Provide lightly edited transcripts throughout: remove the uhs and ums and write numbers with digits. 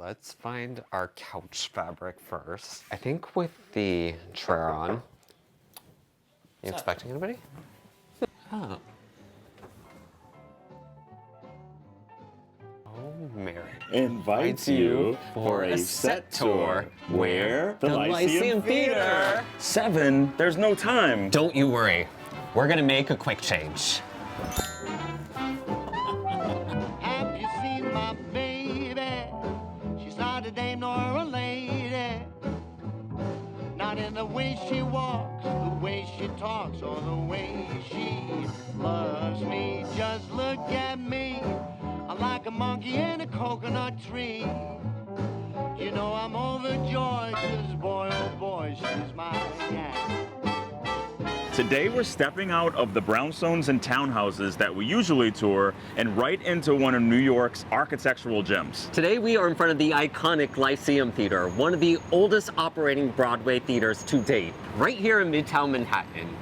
Let's find our couch fabric first. I think with the chair on. You expecting anybody? Oh. Oh, Mary Invites you for a set tour. Where? The Lyceum Theater. 7, there's no time. Don't you worry. We're gonna make a quick change. Have you seen my baby? She's not a dame nor a lady. Not in the way she walks, the way she talks, or the way she loves me. Just look at me. I'm like a monkey in a coconut tree. You know I'm overjoyed, 'cause boy, oh boy, she's my gal. Today we're stepping out of the brownstones and townhouses that we usually tour and right into one of New York's architectural gems. Today we are in front of the iconic Lyceum Theater, one of the oldest operating Broadway theaters to date, right here in Midtown Manhattan.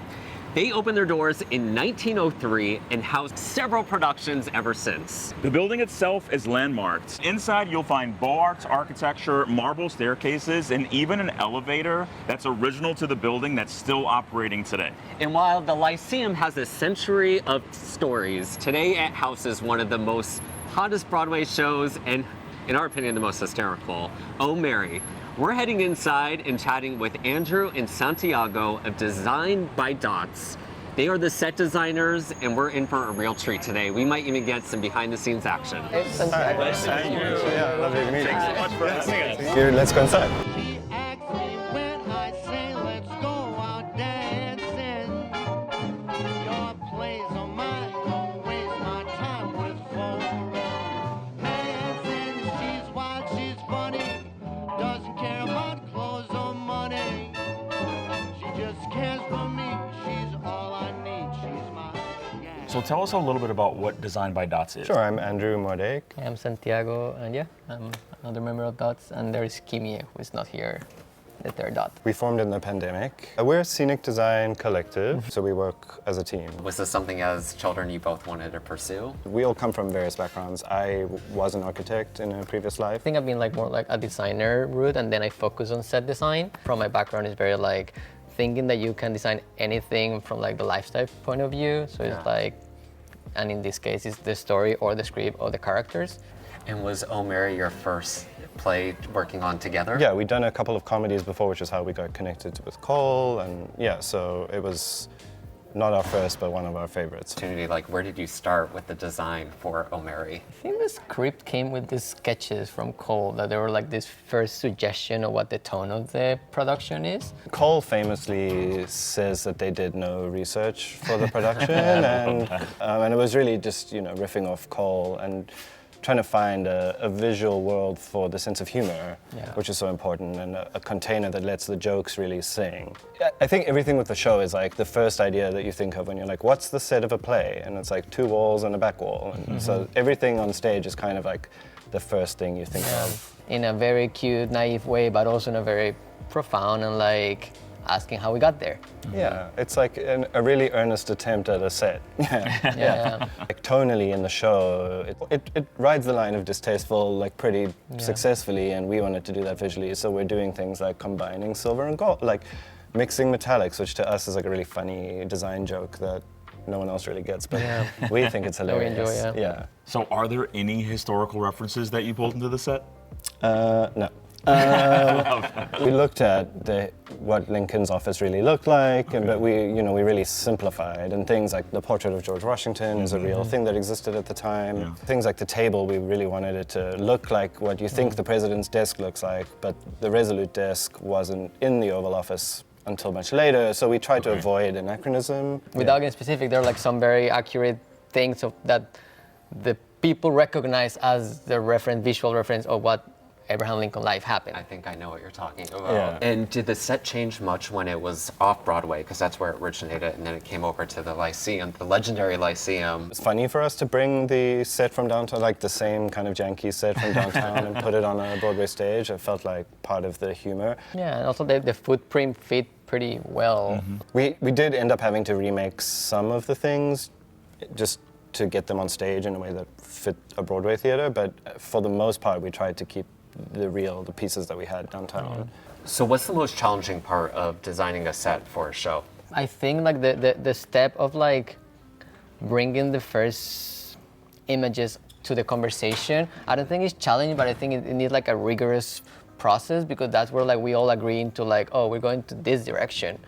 They opened their doors in 1903 and housed several productions ever since. The building itself is landmarked. Inside you'll find Beaux Arts architecture, marble staircases, and even an elevator that's original to the building that's still operating today. And while the Lyceum has a century of stories, today it houses one of the most hottest Broadway shows and, in our opinion, the most hysterical, Oh Mary. We're heading inside and chatting with Andrew and Santiago of Design by Dots. They are the set designers, and we're in for a real treat today. We might even get some behind-the-scenes action. Santiago. Nice to meet you. Yeah, lovely to meet you. Thanks so much for having us. Here, let's go inside. She asks me when I say let's go out dancing. Your place or mine, don't waste my time with romancing. She's wild, she's funny, doesn't care about clothes or money. She just cares for me, she's all I need, she's my gal. So tell us a little bit about what Design by Dots is. Sure, I'm Andrew Moerdyk. I'm Santiago, and yeah, I'm another member of Dots, and there's Kimi, who is not here, the third Dot. We formed in the pandemic. We're a scenic design collective, so we work as a team. Was this something as children you both wanted to pursue? We all come from various backgrounds. I was an architect in a previous life. I think I've been like more like a designer route, and then I focus on set design. From my background is very like thinking that you can design anything from like the lifestyle point of view. So it's like, and in this case, it's the story or the script or the characters. And was Oh Mary your first play working on together? Yeah, we'd done a couple of comedies before, which is how we got connected with Cole, and yeah, so it was not our first, but one of our favorites. Like, where did you start with the design for Oh Mary? I think the script came with these sketches from Cole, that they were like this first suggestion of what the tone of the production is. Cole famously says that they did no research for the production, and it was really just, you know, riffing off Cole and trying to find a visual world for the sense of humor, which is so important, and a container that lets the jokes really sing. I think everything with the show is like the first idea that you think of when you're like, what's the set of a play? And it's like 2 walls and a back wall. And so everything on stage is kind of like the first thing you think of. In a very cute, naive way, but also in a very profound and like asking how we got there. Yeah, it's like a really earnest attempt at a set. Yeah. Like tonally in the show, it rides the line of distasteful like pretty successfully, and we wanted to do that visually. So we're doing things like combining silver and gold, like mixing metallics, which to us is like a really funny design joke that no one else really gets, but we think it's hilarious. We enjoy, yeah. So are there any historical references that you pulled into the set? No. We looked at what Lincoln's office really looked like, but we really simplified. And things like the portrait of George Washington is a real thing that existed at the time. Yeah. Things like the table, we really wanted it to look like what you think the president's desk looks like, but the Resolute desk wasn't in the Oval Office until much later, so we tried to avoid anachronism. Without getting specific, there are like some very accurate things that the people recognize as the visual reference of what Abraham Lincoln life happened. I think I know what you're talking about. Yeah. And did the set change much when it was off-Broadway? Because that's where it originated, and then it came over to the Lyceum, the legendary Lyceum. It's funny for us to bring the set from downtown, like the same kind of janky set from downtown, and put it on a Broadway stage. It felt like part of the humor. Yeah, and also the footprint fit pretty well. We did end up having to remake some of the things just to get them on stage in a way that fit a Broadway theater, but for the most part we tried to keep the pieces that we had downtown. So what's the most challenging part of designing a set for a show? I think like the step of like bringing the first images to the conversation, I don't think it's challenging, but I think it needs like a rigorous process, because that's where like we all agree into like, oh, we're going to this direction.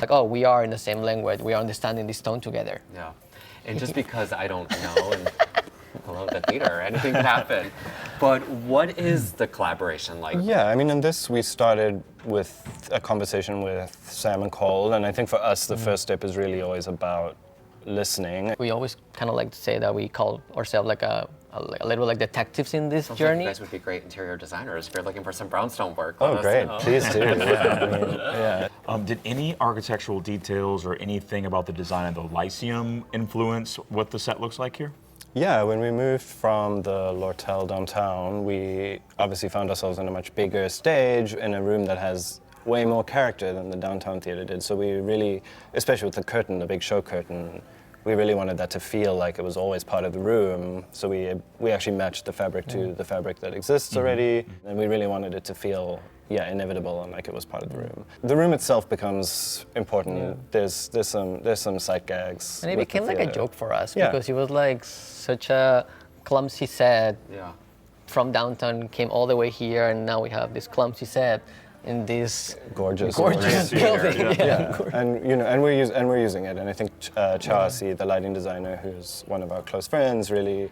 Like, oh, we are in the same language, we are understanding this tone together. Yeah. And just because I don't know, and hello, the theater, anything can happen. But what is the collaboration like? Yeah, I mean, in this we started with a conversation with Sam and Cole, and I think for us the first step is really always about listening. We always kind of like to say that we call ourselves like a little like detectives in this Sounds journey. Like you guys would be great interior designers if you're looking for some brownstone work. Oh, let us great! know. Please do. Yeah, I mean, yeah. Did any architectural details or anything about the design of the Lyceum influence what the set looks like here? Yeah, when we moved from the Lortel downtown, we obviously found ourselves on a much bigger stage in a room that has way more character than the downtown theater did. So we really, especially with the curtain, the big show curtain, we really wanted that to feel like it was always part of the room. So we actually matched the fabric to the fabric that exists already, and we really wanted it to feel, yeah, inevitable and like it was part of the room. The room itself becomes important. Yeah. There's some sight gags. And it with the became like a theater. joke for us, Yeah. because it was like such a clumsy set Yeah. from downtown, came all the way here, and now we have this clumsy set in this Gorgeous building. Yeah, and and we're using it, and I think Chasi, the lighting designer, who's one of our close friends, really,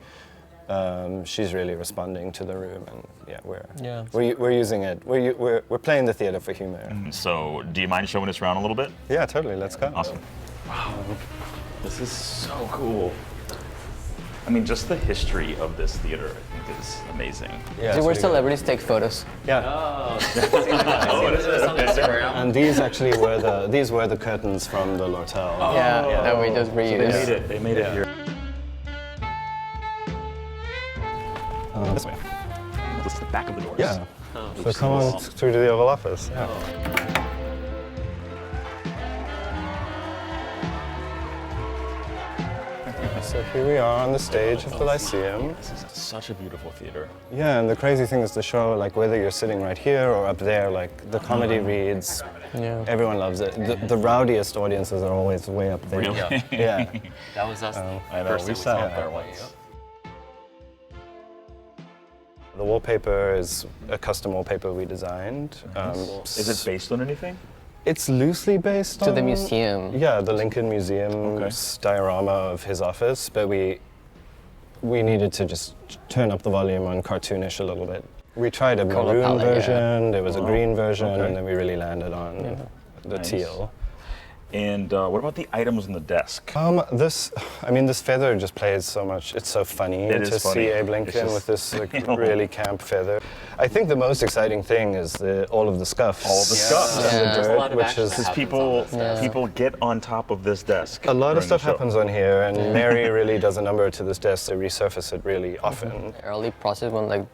she's really responding to the room, and we're using it. We're playing the theater for humor. So, do you mind showing us around a little bit? Yeah, totally. Let's go. Awesome. Wow, this is so cool. I mean, just the history of this theater, I think, is amazing. Yeah, So it's where really celebrities take photos. good. Yeah. On Instagram. And these actually were the curtains from the Lortel. That we just reused. They made it here. This way. This is the back of the doors. Yeah. So come on through to the Oval Office. Yeah. So here we are on the stage of the Lyceum. This is such a beautiful theater. Yeah, and the crazy thing is the show, like whether you're sitting right here or up there, like the comedy reads, everyone loves it. The rowdiest audiences are always way up there. Really? Yeah. That was us. I know, First we time sat saw up there it. once. The wallpaper is a custom wallpaper we designed. Is it based on anything? It's loosely based on... To the museum. Yeah, the Lincoln Museum's diorama of his office, but we needed to just turn up the volume on cartoonish a little bit. We tried a Color maroon palette, version, there was a green version, Okay. and then we really landed on the Nice. teal. And what about the items on the desk? This feather just plays so much. It's so funny It is to funny. see Abe It's Lincoln just, with this like, you know. really camp feather. I think the most exciting thing is all of the scuffs. All of the scuffs. And Yeah. the There's a lot dirt, of which action is... that Because happens people get on top of this desk. A lot during of stuff the show. happens on here, and Mary really does a number to this desk to resurface it really often. Early process when like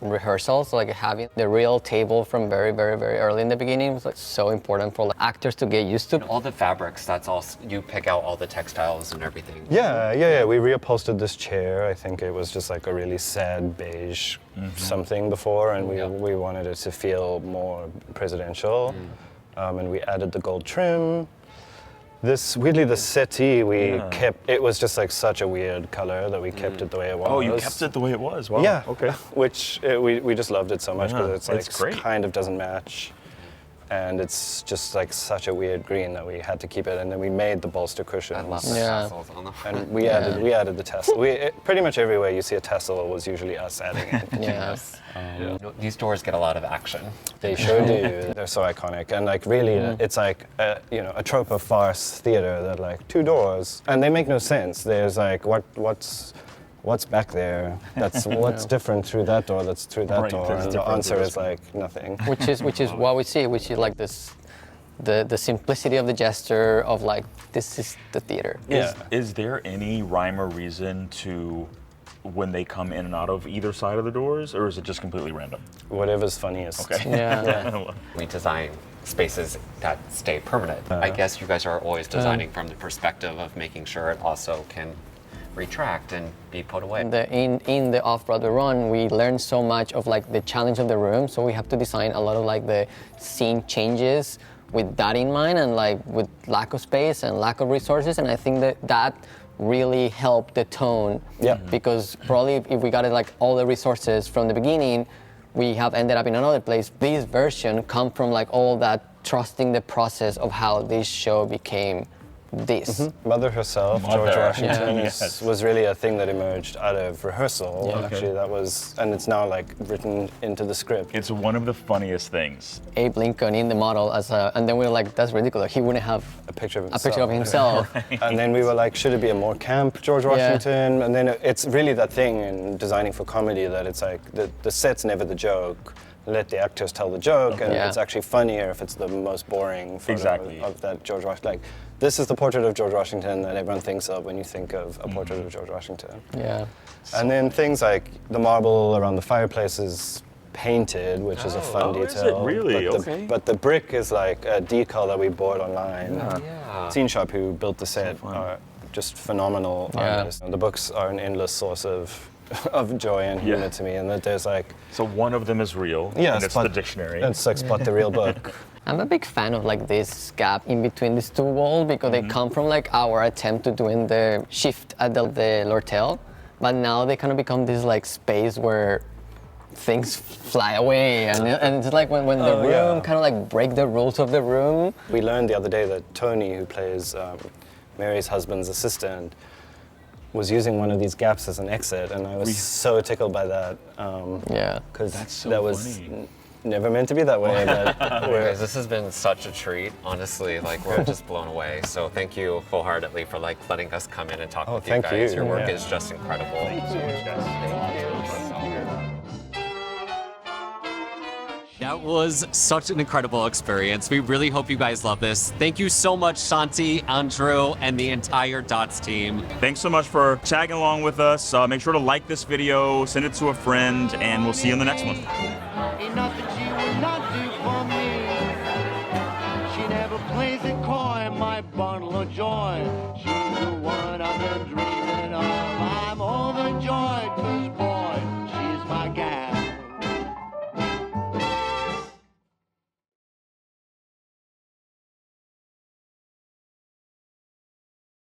rehearsals, like having the real table from very, very, very early in the beginning was like so important for like actors to get used to. All the fabrics, that's all, you pick out all the textiles and everything. Yeah. We reupholstered this chair. I think it was just like a really sad beige something before, and we wanted it to feel more presidential. And we added the gold trim. Weirdly, the settee, we kept, it was just like such a weird color that we kept it the way it was. Oh, you kept it the way it was? Wow. Yeah. Okay. Which we just loved it so much because Yeah, it's like it's great. kind of doesn't match. And it's just like such a weird green that we had to keep it. And then we made the bolster cushions. I love the Yeah. tassels on the front. And we added the tassel. Pretty much everywhere you see a tassel was usually us adding it. Yes. These doors get a lot of action. They sure do. They're so iconic, and like really, it's like a trope of farce theater that like two doors, and they make no sense. There's like what's back there? That's what's different through that door. That's through that Right, door, that's and the different answer through is this like nothing. which is what we see, which is like this, the simplicity of the gesture of like this is the theater. Is there any rhyme or reason to when they come in and out of either side of the doors, or is it just completely random? Whatever's funniest. Okay. Yeah. We design spaces that stay permanent. I guess you guys are always designing from the perspective of making sure it also can retract and be put away. In the off-Broadway run, we learned so much of like the challenge of the room, so we have to design a lot of like the scene changes with that in mind, and like with lack of space and lack of resources, and I think that really helped the tone. Yeah. Because probably if we got it like all the resources from the beginning, we have ended up in another place. This version come from like all that trusting the process of how this show became this. Mother herself, Mother. George Washington, Yes. was really a thing that emerged out of rehearsal. Yeah. Actually, that was, and it's now like written into the script. It's one of the funniest things. Abe Lincoln in the model and then we were like, that's ridiculous. He wouldn't have A picture of a himself. picture of himself. And then we were like, should it be a more camp George Washington? And then it's really that thing in designing for comedy that it's like the set's never the joke. Let the actors tell the joke, and Yeah. it's actually funnier if it's the most boring photo Exactly. of that George Washington. Like, this is the portrait of George Washington that everyone thinks of when you think of a portrait of George Washington. Yeah. And then things like the marble around the fireplace is painted, which is a fun Oh, is it detail. really? But Okay. but the brick is like a decal that we bought online. Yeah. Scene Shop, who built the set, are just phenomenal Yeah. artists. The books are an endless source of joy and humor Yeah. to me, and that there's like, So one of them is real, yeah, and it's the dictionary. It's like spot the real book. I'm a big fan of like this gap in between these two walls because they come from like our attempt to doing the shift at the Lortel, but now they kind of become this like space where things fly away, and it's like when the Oh, room yeah. kind of like break the rules of the room. We learned the other day that Tony, who plays Mary's husband's assistant, was using one of these gaps as an exit, and I was so tickled by that. Yeah. Because That's so that was funny. never meant to be that way. But Guys, this has been such a treat. Honestly, like we're just blown away. So thank you wholeheartedly for like letting us come in and talk with you thank guys. you. Your work Yeah. is just incredible. Thank you so much, guys. That was such an incredible experience. We really hope you guys love this. Thank you so much, Shanti, Andrew, and the entire Dots team. Thanks so much for tagging along with us. Make sure to like this video, send it to a friend, and we'll see you in the next one. Ain't nothing she will not do for me. She never plays it coy, my bundle of joy. She's the one I've been dreaming of. I'm overjoyed, 'cause boy, she's my gal.